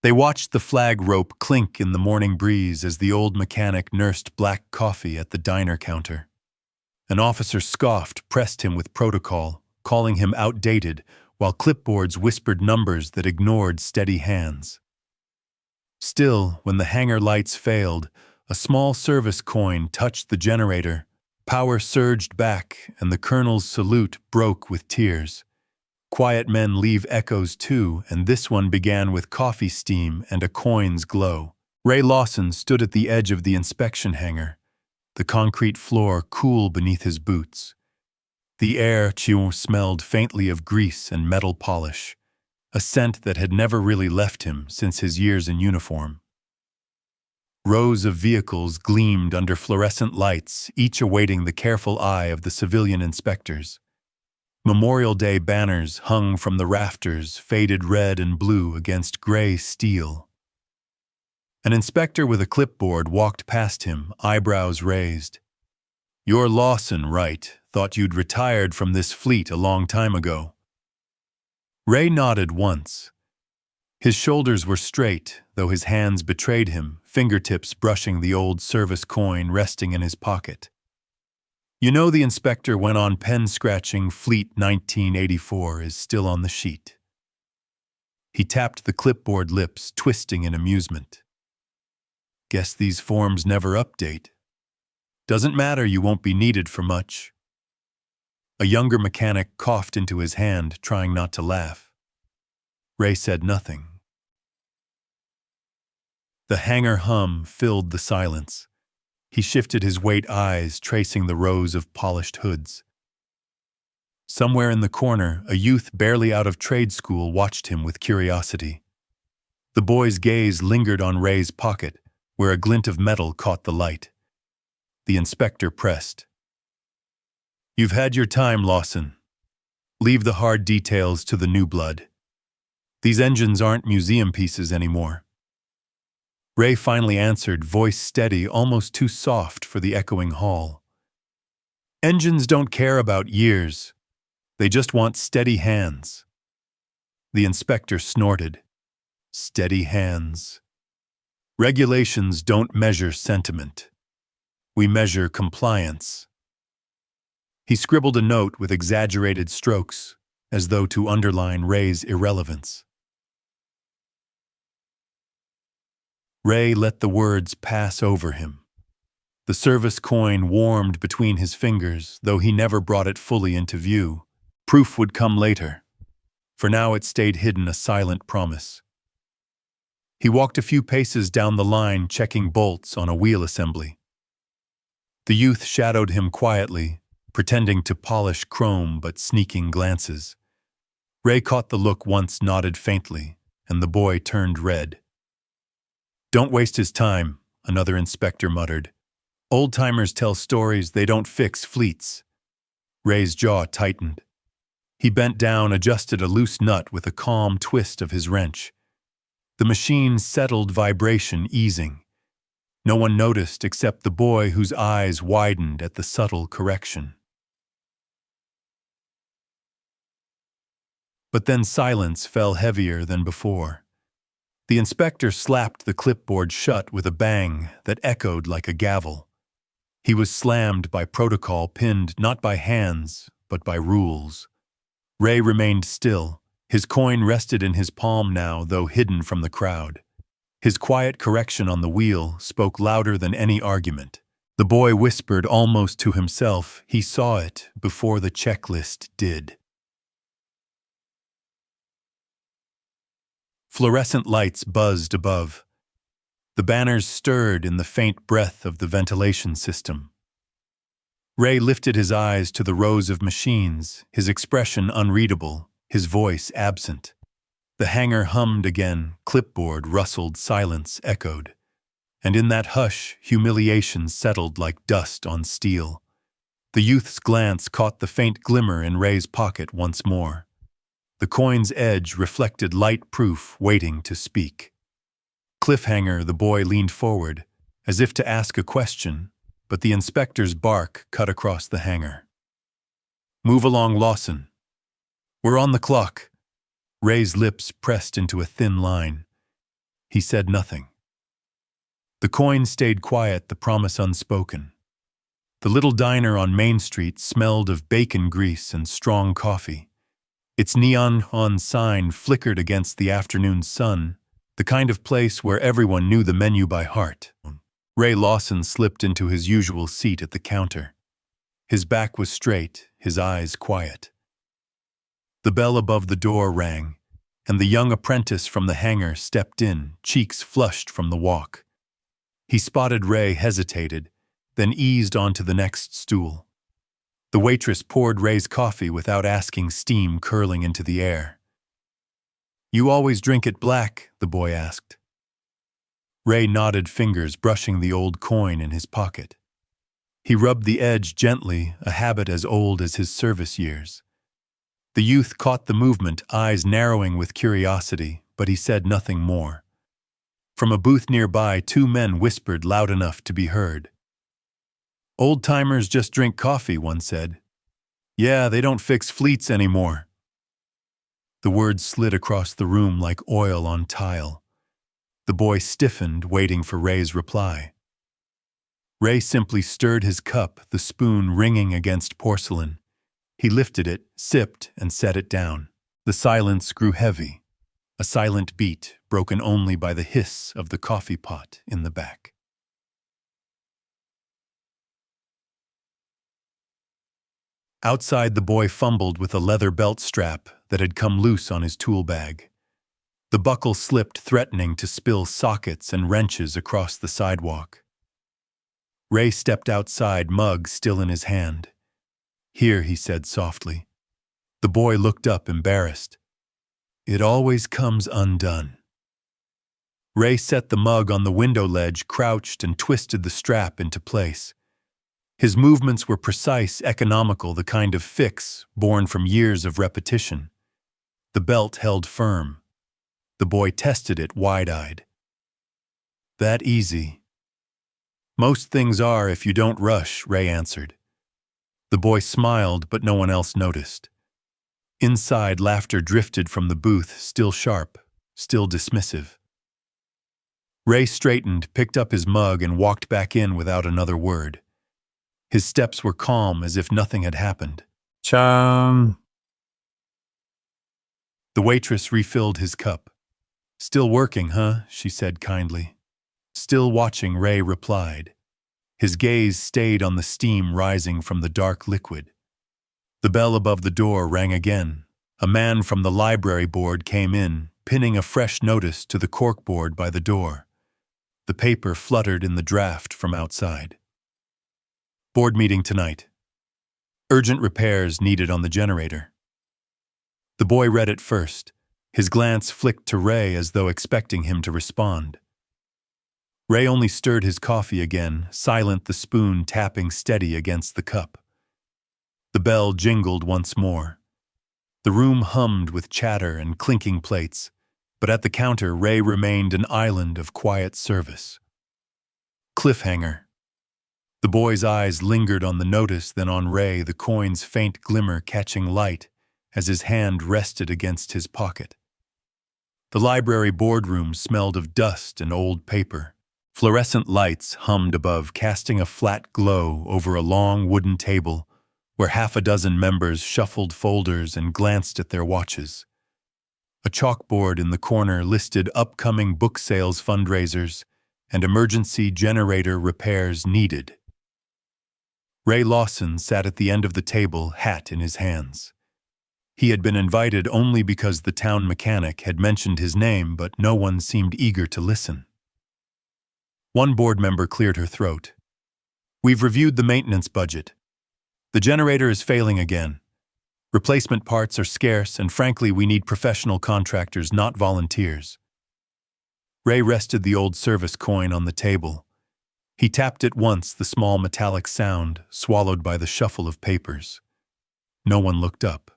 They watched the flag rope clink in the morning breeze as the old mechanic nursed black coffee at the diner counter. An officer scoffed, pressed him with protocol, calling him outdated, while clipboards whispered numbers that ignored steady hands. Still, when the hangar lights failed, a small service coin touched the generator. Power surged back, and the colonel's salute broke with tears. Quiet men leave echoes too, and this one began with coffee steam and a coin's glow. Ray Lawson stood at the edge of the inspection hangar, the concrete floor cool beneath his boots. The air smelled faintly of grease and metal polish, a scent that had never really left him since his years in uniform. Rows of vehicles gleamed under fluorescent lights, each awaiting the careful eye of the civilian inspectors. Memorial Day banners hung from the rafters, faded red and blue against gray steel. An inspector with a clipboard walked past him, eyebrows raised. "You're Lawson, right? Thought you'd retired from this fleet a long time ago." Ray nodded once. His shoulders were straight, though his hands betrayed him, fingertips brushing the old service coin resting in his pocket. "You know the inspector went on pen-scratching Fleet 1984 is still on the sheet." He tapped the clipboard lips, twisting in amusement. "Guess these forms never update. Doesn't matter, you won't be needed for much." A younger mechanic coughed into his hand, trying not to laugh. Ray said nothing. The hangar hum filled the silence. He shifted his weight eyes, tracing the rows of polished hoods. Somewhere in the corner, a youth barely out of trade school watched him with curiosity. The boy's gaze lingered on Ray's pocket, where a glint of metal caught the light. The inspector pressed. "You've had your time, Lawson. Leave the hard details to the new blood. These engines aren't museum pieces anymore." Ray finally answered, voice steady, almost too soft for the echoing hall. "Engines don't care about years. They just want steady hands." The inspector snorted. "Steady hands. Regulations don't measure sentiment. We measure compliance." He scribbled a note with exaggerated strokes, as though to underline Ray's irrelevance. Ray let the words pass over him. The service coin warmed between his fingers, though he never brought it fully into view. Proof would come later. For now it stayed hidden, a silent promise. He walked a few paces down the line, checking bolts on a wheel assembly. The youth shadowed him quietly, pretending to polish chrome but sneaking glances. Ray caught the look once, nodded faintly, and the boy turned red. "Don't waste his time," another inspector muttered. "Old-timers tell stories, they don't fix fleets." Ray's jaw tightened. He bent down, adjusted a loose nut with a calm twist of his wrench. The machine settled, vibration easing. No one noticed except the boy, whose eyes widened at the subtle correction. But then silence fell heavier than before. The inspector slapped the clipboard shut with a bang that echoed like a gavel. He was slammed by protocol, pinned not by hands, but by rules. Ray remained still. His coin rested in his palm now, though hidden from the crowd. His quiet correction on the wheel spoke louder than any argument. The boy whispered almost to himself. He saw it before the checklist did. Fluorescent lights buzzed above. The banners stirred in the faint breath of the ventilation system. Ray lifted his eyes to the rows of machines, his expression unreadable, his voice absent. The hangar hummed again, clipboard rustled, silence echoed. And in that hush, humiliation settled like dust on steel. The youth's glance caught the faint glimmer in Ray's pocket once more. The coin's edge reflected light proof waiting to speak. Cliffhanger, the boy leaned forward, as if to ask a question, but the inspector's bark cut across the hangar. "Move along, Lawson. We're on the clock." Ray's lips pressed into a thin line. He said nothing. The coin stayed quiet, the promise unspoken. The little diner on Main Street smelled of bacon grease and strong coffee. Its neon sign flickered against the afternoon sun, the kind of place where everyone knew the menu by heart. Ray Lawson slipped into his usual seat at the counter. His back was straight, his eyes quiet. The bell above the door rang, and the young apprentice from the hangar stepped in, cheeks flushed from the walk. He spotted Ray, hesitated, then eased onto the next stool. The waitress poured Ray's coffee without asking, steam curling into the air. "You always drink it black?" the boy asked. Ray nodded, fingers brushing the old coin in his pocket. He rubbed the edge gently, a habit as old as his service years. The youth caught the movement, eyes narrowing with curiosity, but he said nothing more. From a booth nearby, two men whispered loud enough to be heard. "Old-timers just drink coffee," one said. "Yeah, they don't fix fleets anymore." The words slid across the room like oil on tile. The boy stiffened, waiting for Ray's reply. Ray simply stirred his cup, the spoon ringing against porcelain. He lifted it, sipped, and set it down. The silence grew heavy, a silent beat broken only by the hiss of the coffee pot in the back. Outside, the boy fumbled with a leather belt strap that had come loose on his tool bag. The buckle slipped, threatening to spill sockets and wrenches across the sidewalk. Ray stepped outside, mug still in his hand. "Here," he said softly. The boy looked up, embarrassed. "It always comes undone." Ray set the mug on the window ledge, crouched, and twisted the strap into place. His movements were precise, economical, the kind of fix born from years of repetition. The belt held firm. The boy tested it, wide-eyed. "That easy?" "Most things are if you don't rush," Ray answered. The boy smiled, but no one else noticed. Inside, laughter drifted from the booth, still sharp, still dismissive. Ray straightened, picked up his mug, and walked back in without another word. His steps were calm, as if nothing had happened. "Chum." The waitress refilled his cup. "Still working, huh?" she said kindly. "Still watching," Ray replied. His gaze stayed on the steam rising from the dark liquid. The bell above the door rang again. A man from the library board came in, pinning a fresh notice to the corkboard by the door. The paper fluttered in the draft from outside. "Board meeting tonight. Urgent repairs needed on the generator." The boy read it first. His glance flicked to Ray as though expecting him to respond. Ray only stirred his coffee again, silent, the spoon tapping steady against the cup. The bell jingled once more. The room hummed with chatter and clinking plates, but at the counter Ray remained an island of quiet service. Cliffhanger. The boy's eyes lingered on the notice, then on Ray, the coin's faint glimmer catching light as his hand rested against his pocket. The library boardroom smelled of dust and old paper. Fluorescent lights hummed above, casting a flat glow over a long wooden table where half a dozen members shuffled folders and glanced at their watches. A chalkboard in the corner listed upcoming book sales fundraisers and emergency generator repairs needed. Ray Lawson sat at the end of the table, hat in his hands. He had been invited only because the town mechanic had mentioned his name, but no one seemed eager to listen. One board member cleared her throat. "We've reviewed the maintenance budget. The generator is failing again. Replacement parts are scarce, and frankly, we need professional contractors, not volunteers." Ray rested the old service coin on the table. He tapped it once, the small metallic sound, swallowed by the shuffle of papers. No one looked up.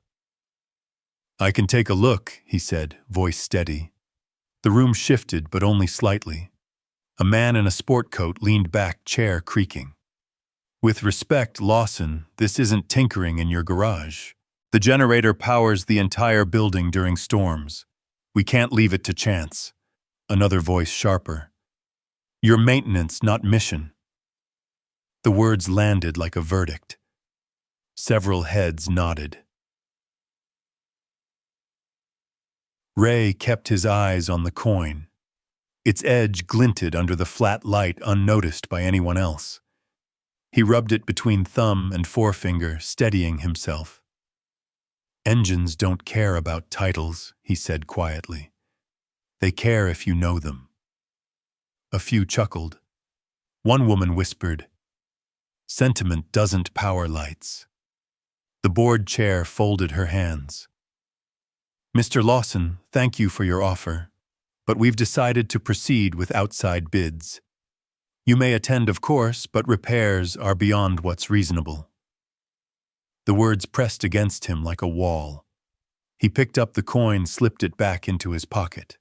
"I can take a look," he said, voice steady. The room shifted, but only slightly. A man in a sport coat leaned back, chair creaking. "With respect, Lawson, this isn't tinkering in your garage. The generator powers the entire building during storms. We can't leave it to chance. Another voice sharper. Your maintenance, not mission. The words landed like a verdict. Several heads nodded. Ray kept his eyes on the coin. Its edge glinted under the flat light unnoticed by anyone else. He rubbed it between thumb and forefinger, steadying himself. Engines don't care about titles, he said quietly. They care if you know them. A few chuckled. One woman whispered, Sentiment doesn't power lights. The board chair folded her hands. Mr. Lawson, thank you for your offer, but we've decided to proceed with outside bids. You may attend, of course, but repairs are beyond what's reasonable. The words pressed against him like a wall. He picked up the coin, slipped it back into his pocket.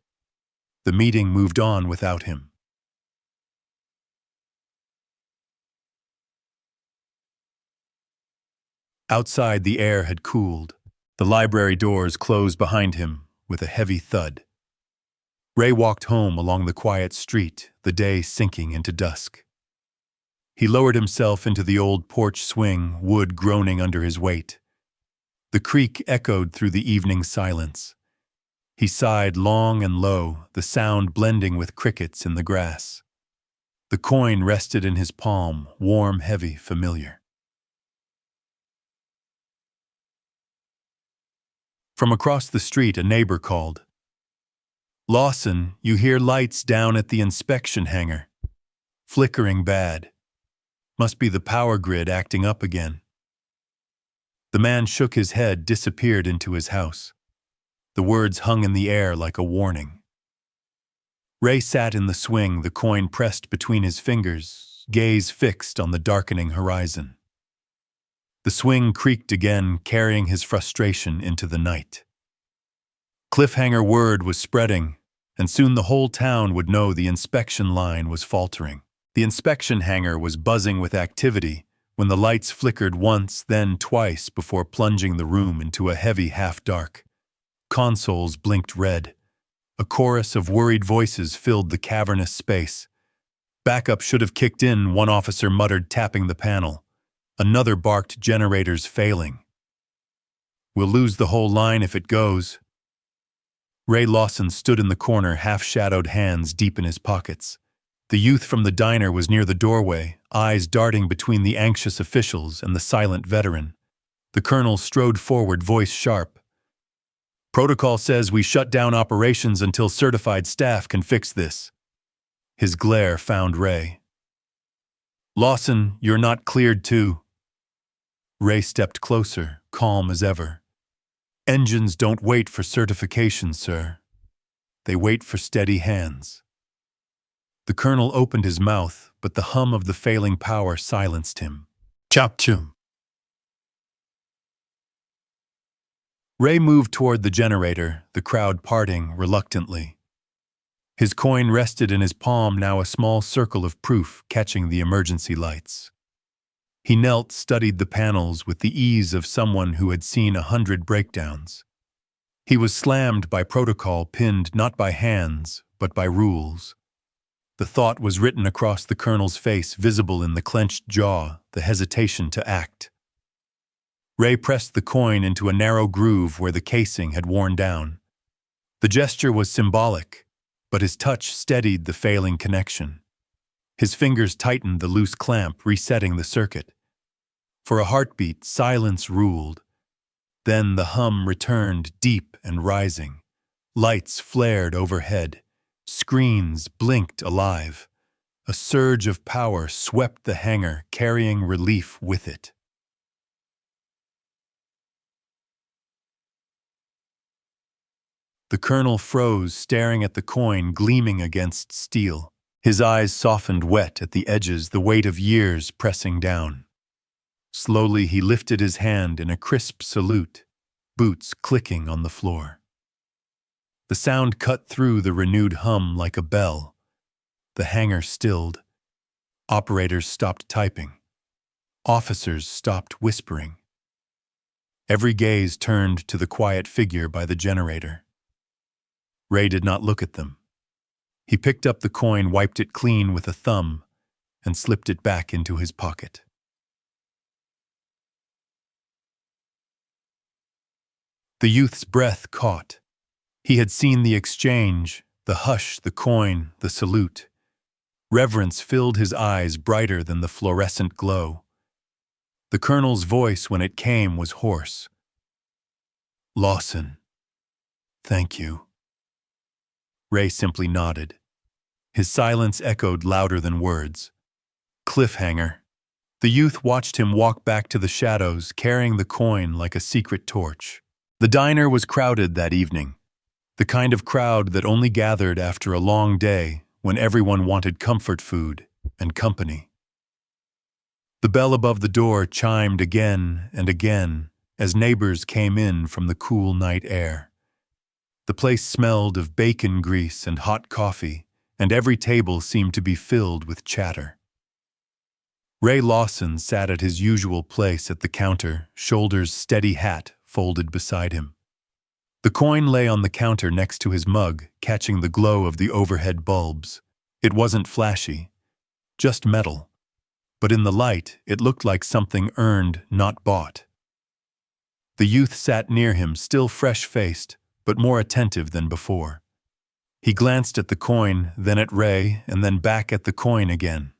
The meeting moved on without him. Outside, the air had cooled. The library doors closed behind him with a heavy thud. Ray walked home along the quiet street, the day sinking into dusk. He lowered himself into the old porch swing, wood groaning under his weight. The creak echoed through the evening silence. He sighed long and low, the sound blending with crickets in the grass. The coin rested in his palm, warm, heavy, familiar. From across the street, a neighbor called. Lawson, you hear lights down at the inspection hangar. Flickering bad. Must be the power grid acting up again. The man shook his head, disappeared into his house. The words hung in the air like a warning. Ray sat in the swing, the coin pressed between his fingers, gaze fixed on the darkening horizon. The swing creaked again, carrying his frustration into the night. Cliffhanger word was spreading, and soon the whole town would know the inspection line was faltering. The inspection hangar was buzzing with activity when the lights flickered once, then twice before plunging the room into a heavy half-dark. Consoles blinked red. A chorus of worried voices filled the cavernous space. Backup should have kicked in, one officer muttered, tapping the panel. Another barked, generators failing. We'll lose the whole line if it goes. Ray Lawson stood in the corner, half-shadowed, hands deep in his pockets. The youth from the diner was near the doorway, eyes darting between the anxious officials and the silent veteran. The colonel strode forward, voice sharp. Protocol says we shut down operations until certified staff can fix this. His glare found Ray. Lawson, you're not cleared too. Ray stepped closer, calm as ever. Engines don't wait for certification, sir. They wait for steady hands. The colonel opened his mouth, but the hum of the failing power silenced him. Chop-chum. Ray moved toward the generator, the crowd parting reluctantly. His coin rested in his palm, now a small circle of proof catching the emergency lights. He knelt, studied the panels with the ease of someone who had seen 100 breakdowns. He was slammed by protocol, pinned not by hands, but by rules. The thought was written across the colonel's face, visible in the clenched jaw, the hesitation to act. Ray pressed the coin into a narrow groove where the casing had worn down. The gesture was symbolic, but his touch steadied the failing connection. His fingers tightened the loose clamp, resetting the circuit. For a heartbeat, silence ruled. Then the hum returned, deep and rising. Lights flared overhead. Screens blinked alive. A surge of power swept the hangar, carrying relief with it. The colonel froze, staring at the coin gleaming against steel. His eyes softened, wet at the edges, the weight of years pressing down. Slowly he lifted his hand in a crisp salute, boots clicking on the floor. The sound cut through the renewed hum like a bell. The hangar stilled. Operators stopped typing. Officers stopped whispering. Every gaze turned to the quiet figure by the generator. Ray did not look at them. He picked up the coin, wiped it clean with a thumb, and slipped it back into his pocket. The youth's breath caught. He had seen the exchange, the hush, the coin, the salute. Reverence filled his eyes brighter than the fluorescent glow. The colonel's voice, when it came, was hoarse. "Lawson, thank you." Ray simply nodded. His silence echoed louder than words. Cliffhanger. The youth watched him walk back to the shadows, carrying the coin like a secret torch. The diner was crowded that evening, the kind of crowd that only gathered after a long day when everyone wanted comfort food and company. The bell above the door chimed again and again as neighbors came in from the cool night air. The place smelled of bacon grease and hot coffee, and every table seemed to be filled with chatter. Ray Lawson sat at his usual place at the counter, shoulders steady, hat folded beside him. The coin lay on the counter next to his mug, catching the glow of the overhead bulbs. It wasn't flashy, just metal, but in the light it looked like something earned, not bought. The youth sat near him, still fresh-faced, but more attentive than before. He glanced at the coin, then at Ray, and then back at the coin again.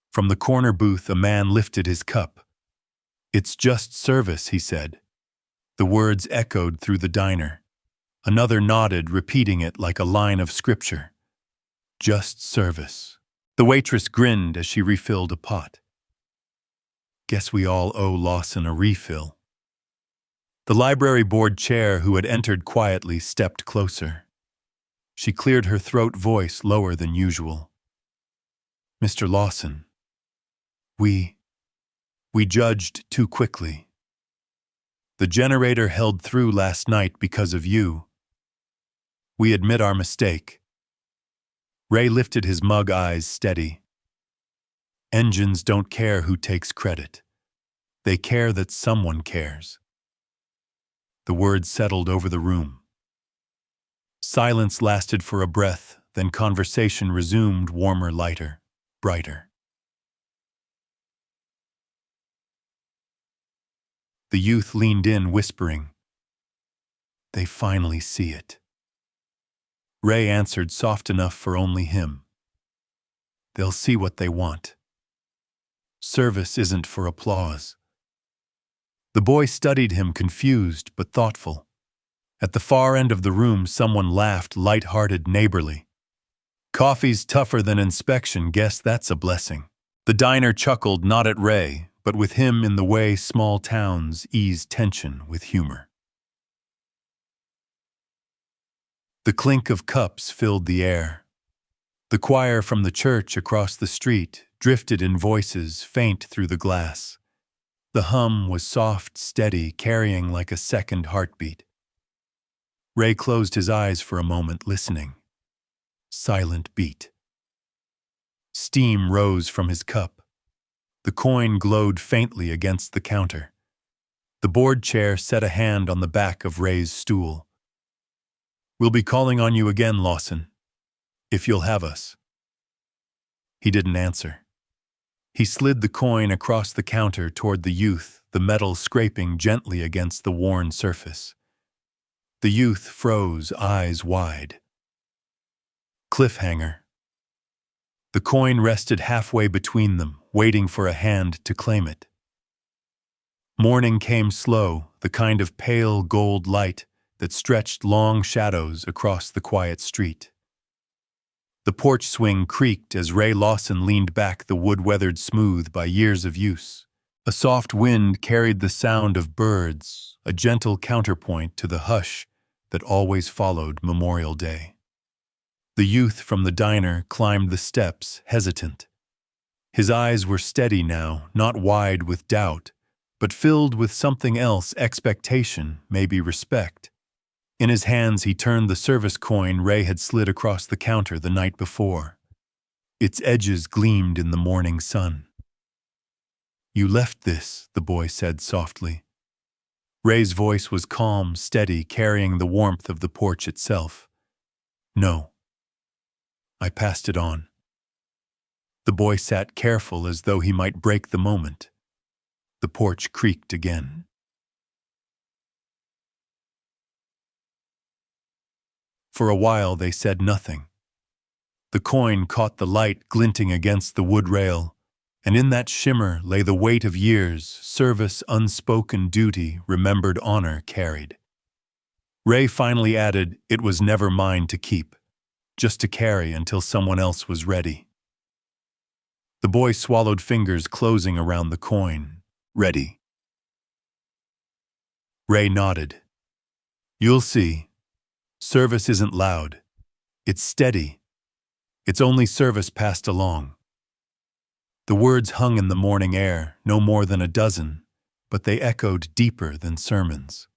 From the corner booth, a man lifted his cup. "It's just service," he said. The words echoed through the diner. Another nodded, repeating it like a line of scripture. Just service. The waitress grinned as she refilled a pot. "Guess we all owe Lawson a refill." The library board chair, who had entered quietly, stepped closer. She cleared her throat, voice lower than usual. "Mr. Lawson, we judged too quickly. The generator held through last night because of you. We admit our mistake." Ray lifted his mug, eyes steady. "Engines don't care who takes credit. They care that someone cares." The words settled over the room. Silence lasted for a breath, then conversation resumed, warmer, lighter, brighter. The youth leaned in, whispering, "They finally see it." Ray answered, soft enough for only him, "They'll see what they want. Service isn't for applause." The boy studied him, confused but thoughtful. At the far end of the room, someone laughed, light-hearted, neighborly. "Coffee's tougher than inspection, guess that's a blessing." The diner chuckled, not at Ray, but with him, in the way small towns ease tension with humor. The clink of cups filled the air. The choir from the church across the street drifted in voices faint through the glass. The hum was soft, steady, carrying like a second heartbeat. Ray closed his eyes for a moment, listening. Silent beat. Steam rose from his cup. The coin glowed faintly against the counter. The board chair set a hand on the back of Ray's stool. "We'll be calling on you again, Lawson, if you'll have us." He didn't answer. He slid the coin across the counter toward the youth, the metal scraping gently against the worn surface. The youth froze, eyes wide. Cliffhanger. The coin rested halfway between them, waiting for a hand to claim it. Morning came slow, the kind of pale gold light that stretched long shadows across the quiet street. The porch swing creaked as Ray Lawson leaned back, the wood weathered smooth by years of use. A soft wind carried the sound of birds, a gentle counterpoint to the hush that always followed Memorial Day. The youth from the diner climbed the steps, hesitant. His eyes were steady now, not wide with doubt, but filled with something else, expectation, maybe respect. In his hands he turned the service coin Ray had slid across the counter the night before. Its edges gleamed in the morning sun. "You left this," the boy said softly. Ray's voice was calm, steady, carrying the warmth of the porch itself. No. I passed it on. The boy sat careful as though he might break the moment. The porch creaked again. For a while they said nothing. The coin caught the light glinting against the wood rail, and in that shimmer lay the weight of years, service, unspoken duty, remembered honor carried. Ray finally added, "It was never mine to keep, just to carry until someone else was ready." The boy swallowed, fingers closing around the coin. "Ready." Ray nodded. "You'll see. Service isn't loud. It's steady. It's only service passed along." The words hung in the morning air, no more than a dozen, but they echoed deeper than sermons.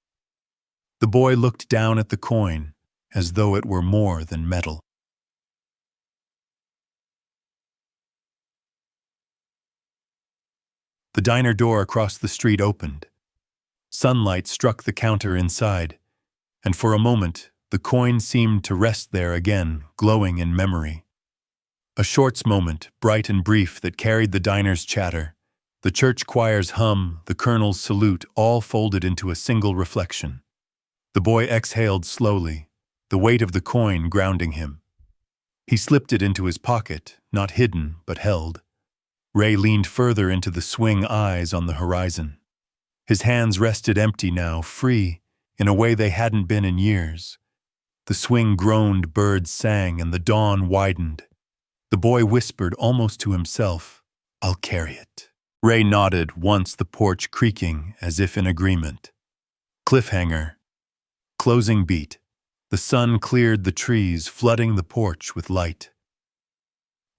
The boy looked down at the coin, as though it were more than metal. The diner door across the street opened. Sunlight struck the counter inside, and for a moment, the coin seemed to rest there again, glowing in memory. A short moment, bright and brief, that carried the diner's chatter, the church choir's hum, the colonel's salute, all folded into a single reflection. The boy exhaled slowly, the weight of the coin grounding him. He slipped it into his pocket, not hidden, but held. Ray leaned further into the swing, eyes on the horizon. His hands rested empty now, free, in a way they hadn't been in years. The swing groaned, birds sang, and the dawn widened. The boy whispered almost to himself, "I'll carry it." Ray nodded, once the porch creaking as if in agreement. Cliffhanger. Closing beat. The sun cleared the trees, flooding the porch with light.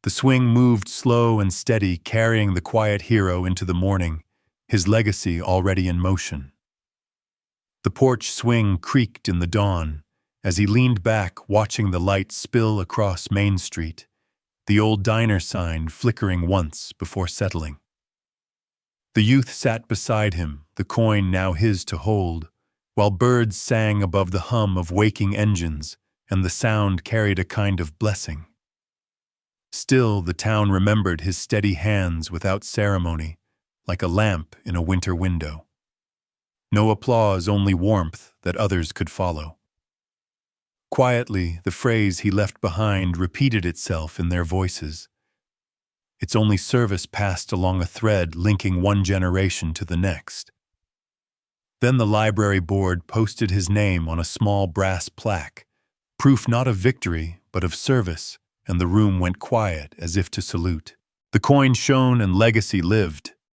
The swing moved slow and steady, carrying the quiet hero into the morning, his legacy already in motion. The porch swing creaked in the dawn as he leaned back, watching the light spill across Main Street, the old diner sign flickering once before settling. The youth sat beside him, the coin now his to hold, while birds sang above the hum of waking engines, and the sound carried a kind of blessing. Still, the town remembered his steady hands without ceremony, like a lamp in a winter window. No applause, only warmth that others could follow. Quietly, the phrase he left behind repeated itself in their voices. It's only service passed along a thread linking one generation to the next. Then the library board posted his name on a small brass plaque, proof not of victory, but of service, and the room went quiet as if to salute. The coin shone and legacy lived.